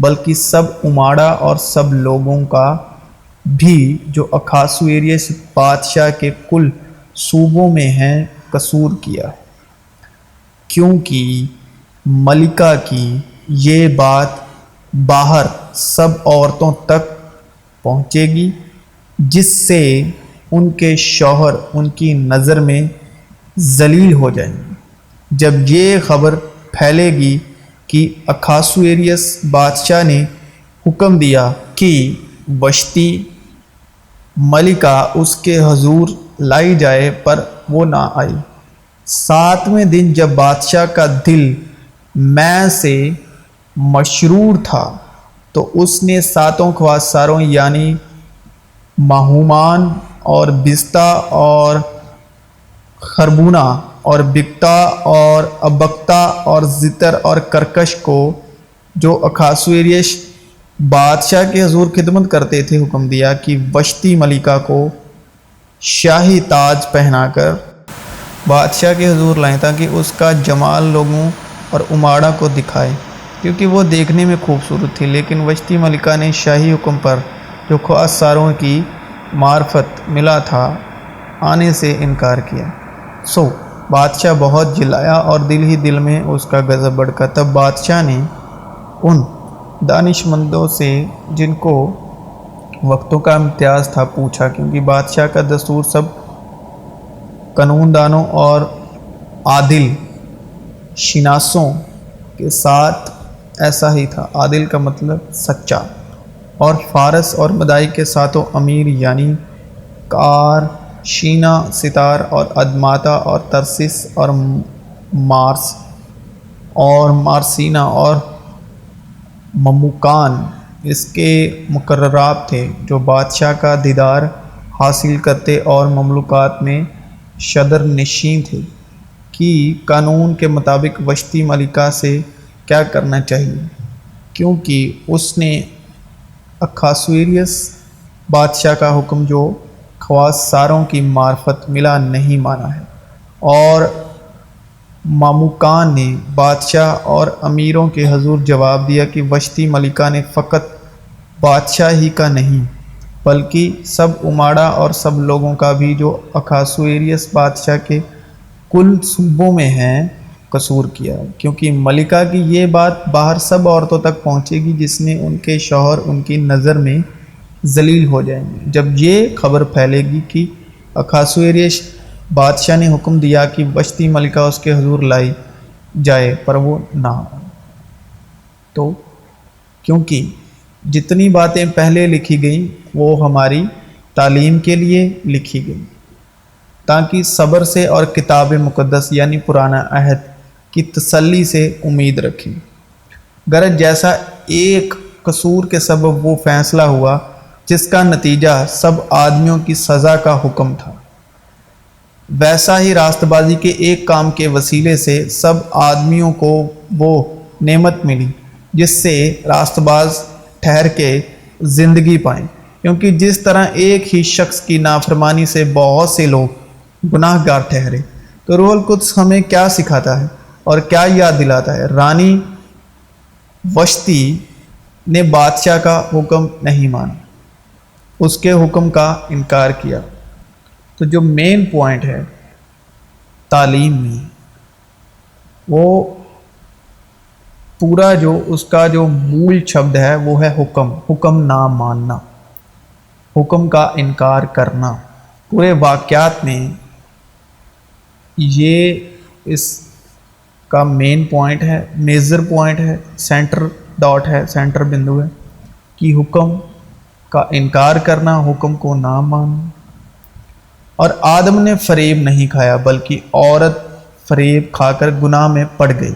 بلکہ سب اماڑا اور سب لوگوں کا بھی جو اخاسویروس بادشاہ کے کل صوبوں میں ہیں قصور کیا ہے، کیونکہ ملکہ کی یہ بات باہر سب عورتوں تک پہنچے گی، جس سے ان کے شوہر ان کی نظر میں ذلیل ہو جائیں گے۔ جب یہ خبر پھیلے گی کہ اخاسویروس بادشاہ نے حکم دیا کہ وشتی ملکہ اس کے حضور لائی جائے، پر وہ نہ آئی۔ 7ویں دن جب بادشاہ کا دل میں سے مشرور تھا تو اس نے 7 خواصاروں یعنی مہومان اور بزتا اور خربونہ اور بگتا اور ابکتا اور زتر اور کرکش کو، جو اخاسویروس بادشاہ کے حضور خدمت کرتے تھے، حکم دیا کہ وشتی ملکہ کو شاہی تاج پہنا کر بادشاہ کے حضور لائیں تاکہ اس کا جمال لوگوں اور اماڑا کو دکھائے، کیونکہ وہ دیکھنے میں خوبصورت تھی۔ لیکن وشتی ملکہ نے شاہی حکم پر جو خواصاروں کی معرفت ملا تھا آنے سے انکار کیا۔ سو بادشاہ بہت جلایا اور دل ہی دل میں اس کا غضب بھڑکا۔ تب بادشاہ نے ان دانش مندوں سے جن کو وقتوں کا امتیاز تھا پوچھا، کیونکہ بادشاہ کا دستور سب قانون دانوں اور عادل شناسوں کے ساتھ ایسا ہی تھا۔ عادل کا مطلب سچا۔ اور فارس اور مدائی کے ساتوں امیر یعنی کار، شینا، ستار اور ادماتا اور ترسیس اور مارس اور مارسینا اور مموکان اس کے مقررات تھے، جو بادشاہ کا دیدار حاصل کرتے اور مملوکات میں صدر نشین تھے، کہ قانون کے مطابق وشتی ملکہ سے کیا کرنا چاہیے، کیونکہ اس نے اخاسویروس بادشاہ کا حکم جو خواصاروں کی معرفت ملا نہیں مانا ہے۔ اور ماموکان نے بادشاہ اور امیروں کے حضور جواب دیا کہ وشتی ملکہ نے فقط بادشاہ ہی کا نہیں بلکہ سب اماڑا اور سب لوگوں کا بھی جو اخاسویروس بادشاہ کے کل صوبوں میں ہیں قصور کیا، کیونکہ ملکہ کی یہ بات باہر سب عورتوں تک پہنچے گی، جس نے ان کے شوہر ان کی نظر میں ذلیل ہو جائیں گے۔ جب یہ خبر پھیلے گی کہ اخاسویروس بادشاہ نے حکم دیا کہ وشتی ملکہ اس کے حضور لائی جائے، پر وہ نہ آئی، تو کیونکہ جتنی باتیں پہلے لکھی گئیں وہ ہماری تعلیم کے لیے لکھی گئیں، تاکہ صبر سے اور کتاب مقدس یعنی پرانا عہد کی تسلی سے امید رکھیں۔ غرض جیسا ایک قصور کے سبب وہ فیصلہ ہوا جس کا نتیجہ سب آدمیوں کی سزا کا حکم تھا، ویسا ہی راست بازی کے ایک کام کے وسیلے سے سب آدمیوں کو وہ نعمت ملی جس سے راست باز ٹھہر کے زندگی پائیں، کیونکہ جس طرح ایک ہی شخص کی نافرمانی سے بہت سے لوگ گناہ گار ٹھہرے، تو روح القدس ہمیں کیا سکھاتا ہے اور کیا یاد دلاتا ہے؟ رانی وشتی نے بادشاہ کا حکم نہیں مانا، اس کے حکم کا انکار کیا۔ تو جو مین پوائنٹ ہے تعلیم میں، وہ پورا جو اس کا جو مول شبد ہے وہ ہے حکم، حکم نہ ماننا، حکم کا انکار کرنا۔ پورے واقعات میں یہ اس کا مین پوائنٹ ہے، میجر پوائنٹ ہے، سینٹر ڈاٹ ہے، سینٹر بندو ہے کہ حکم کا انکار کرنا، حکم کو نہ ماننا۔ اور آدم نے فریب نہیں کھایا بلکہ عورت فریب کھا کر گناہ میں پڑ گئی۔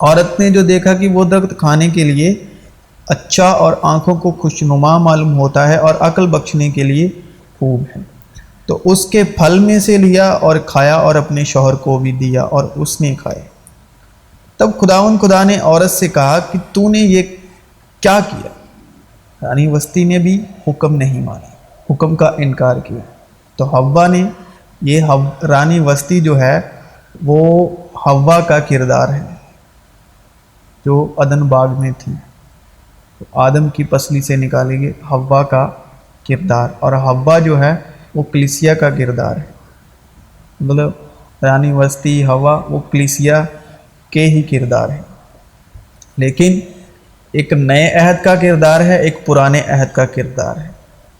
عورت نے جو دیکھا کہ وہ درخت کھانے کے لیے اچھا اور آنکھوں کو خوشنما معلوم ہوتا ہے اور عقل بخشنے کے لیے خوب ہے، تو اس کے پھل میں سے لیا اور کھایا اور اپنے شوہر کو بھی دیا اور اس نے کھایا۔ تب خدا نے عورت سے کہا کہ تو نے یہ کیا کیا؟ رانی وسطی نے بھی حکم نہیں مانا، حکم کا انکار کیا۔ تو حوا نے، یہ رانی وسطی جو ہے وہ حوا کا کردار ہے جو عدن باغ میں تھی، تو آدم کی پسلی سے نکالیں گے حوا کا کردار، اور حوا جو ہے وہ کلیسیا کا کردار ہے، مطلب رانی وسطی حوا وہ کلیسیا کے ہی کردار ہے، لیکن ایک نئے عہد کا کردار ہے، ایک پرانے عہد کا کردار ہے،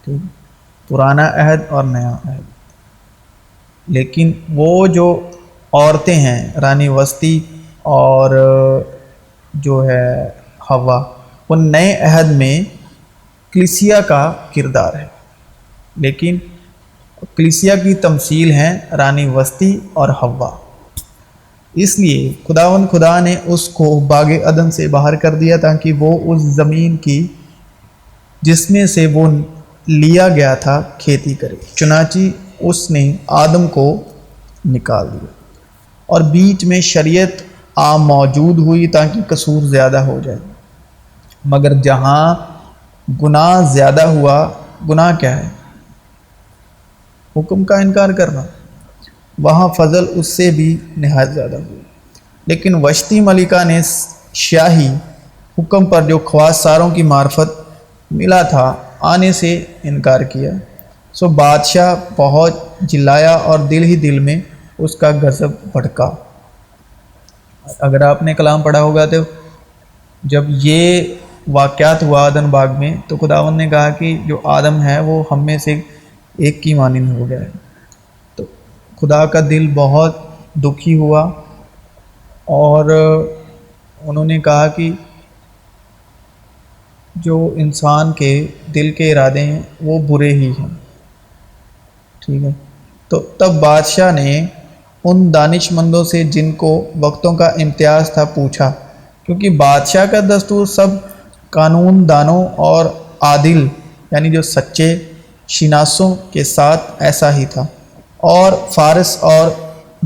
ٹھیک، پرانا عہد اور نیا عہد۔ لیکن وہ جو عورتیں ہیں رانی وسطی اور جو ہے حوا، وہ نئے عہد میں کلیسیا کا کردار ہے، لیکن کلیسیا کی تمثیل ہیں رانی وسطی اور حوا۔ اس لیے خدا نے اس کو باغ عدن سے باہر کر دیا تاکہ وہ اس زمین کی جس میں سے وہ لیا گیا تھا کھیتی کرے، چنانچہ اس نے آدم کو نکال دیا، اور بیچ میں شریعت عام موجود ہوئی تاکہ قصور زیادہ ہو جائے، مگر جہاں گناہ زیادہ ہوا، گناہ کیا ہے؟ حکم کا انکار کرنا، وہاں فضل اس سے بھی نہایت زیادہ ہوئی۔ لیکن وشتی ملکہ نے شاہی حکم پر جو خواص کی معرفت ملا تھا آنے سے انکار کیا، سو بادشاہ بہت جلایا اور دل ہی دل میں اس کا غضب بھڑکا۔ اگر آپ نے کلام پڑھا ہوگا تو جب یہ واقعات ہوا عدن باغ میں، تو خداوند نے کہا کہ جو آدم ہے وہ ہم میں سے ایک کی مانند ہو گیا ہے، تو خدا کا دل بہت دکھی ہوا، اور انہوں نے کہا کہ جو انسان کے دل کے ارادے ہیں وہ برے ہی ہیں، ٹھیک ہے۔ تو تب بادشاہ نے ان دانش مندوں سے جن کو وقتوں کا امتیاز تھا پوچھا، کیونکہ بادشاہ کا دستور سب قانون دانوں اور عادل یعنی جو سچے شناسوں کے ساتھ ایسا ہی تھا، اور فارس اور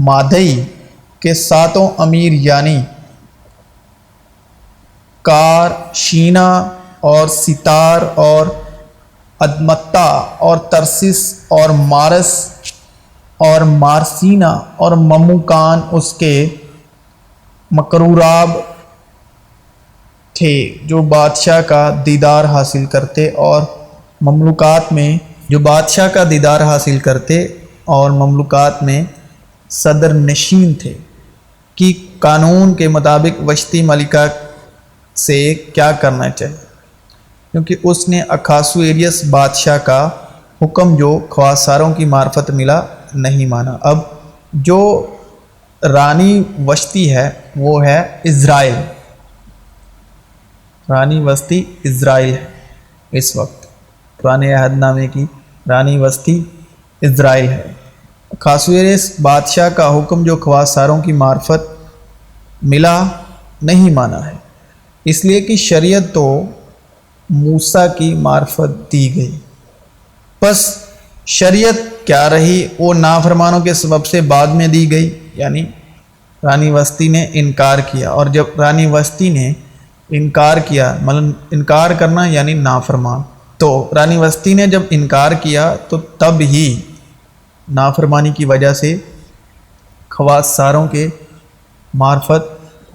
مادئی کے ساتوں امیر یعنی کار، شینا اور ستار اور ادمتا اور ترسس اور مارس اور مارسینا اور مموکان اس کے مکروراب تھے جو بادشاہ کا دیدار حاصل کرتے اور مملوکات میں صدر نشین تھے، کہ قانون کے مطابق وشتی ملکہ سے کیا کرنا چاہیے، کیونکہ اس نے اخاسویریس بادشاہ کا حکم جو خواصاروں کی معرفت ملا نہیں مانا۔ اب جو رانی وشتی ہے وہ ہے اسرائیل، رانی وسطی اسرائیل ہے، اس وقت پرانے عہد نامے کی رانی وسطی اسرائیل ہے۔ اخاسویرس بادشاہ کا حکم جو خواصاروں کی معرفت ملا نہیں مانا ہے، اس لیے کہ شریعت تو موسیٰ کی معرفت دی گئی، پس شریعت کیا رہی؟ وہ نافرمانوں کے سبب سے بعد میں دی گئی، یعنی رانی وسطی نے انکار کیا، اور جب رانی وسطی نے انکار کیا، مطلب انکار کرنا یعنی نافرمان، تو رانی وسطی نے جب انکار کیا تو تب ہی نافرمانی کی وجہ سے خواصاروں کے معرفت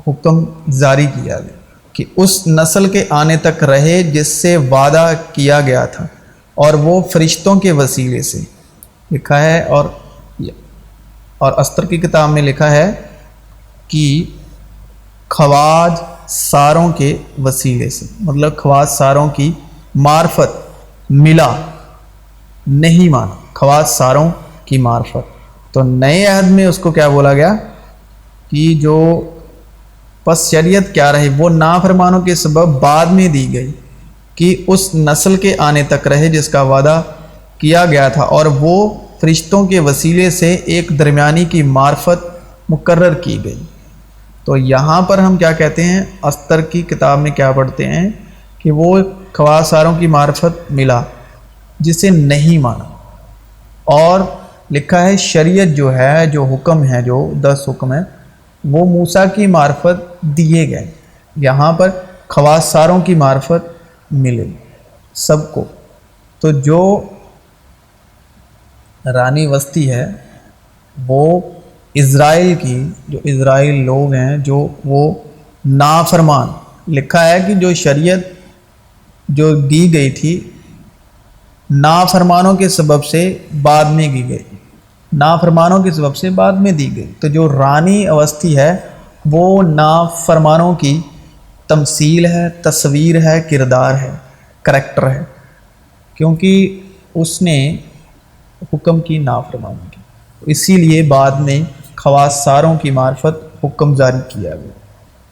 حکم جاری کیا گیا کہ اس نسل کے آنے تک رہے جس سے وعدہ کیا گیا تھا، اور وہ فرشتوں کے وسیلے سے لکھا ہے، اور استر کی کتاب میں لکھا ہے کہ خواص ساروں کے وسیلے سے، مطلب خواص ساروں کی معرفت ملا نہیں مانا، خواص ساروں کی معرفت۔ تو نئے عہد میں اس کو کیا بولا گیا کہ جو پس شریعت کیا رہی؟ وہ نافرمانوں کے سبب بعد میں دی گئی کہ اس نسل کے آنے تک رہے جس کا وعدہ کیا گیا تھا، اور وہ فرشتوں کے وسیلے سے ایک درمیانی کی معرفت مقرر کی گئی۔ تو یہاں پر ہم کیا کہتے ہیں؟ استر کی کتاب میں کیا پڑھتے ہیں کہ وہ خواصاروں کی معرفت ملا جسے نہیں مانا، اور لکھا ہے شریعت جو ہے، جو حکم ہے، جو 10 حکم ہے، وہ موسیٰ کی معرفت دیے گئے، یہاں پر خواصاروں کی معرفت ملے سب کو۔ تو جو رانی وسطی ہے وہ اسرائیل کی، جو لوگ ہیں جو وہ نافرمان، لکھا ہے کہ جو شریعت جو دی گئی تھی نافرمانوں کے سبب سے بعد میں دی گئی، نافرمانوں کے سبب سے بعد میں دی گئی۔ تو جو رانی اوستھی ہے وہ نافرمانوں کی تمثیل ہے، تصویر ہے، کردار ہے، کریکٹر ہے، کیونکہ اس نے حکم کی نافرمانی کی، اسی لیے بعد میں خواص ساروں کی معرفت حکم جاری کیا گیا۔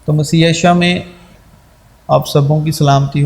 تو مسیح عیسیٰ میں آپ سبوں کی سلامتی ہو۔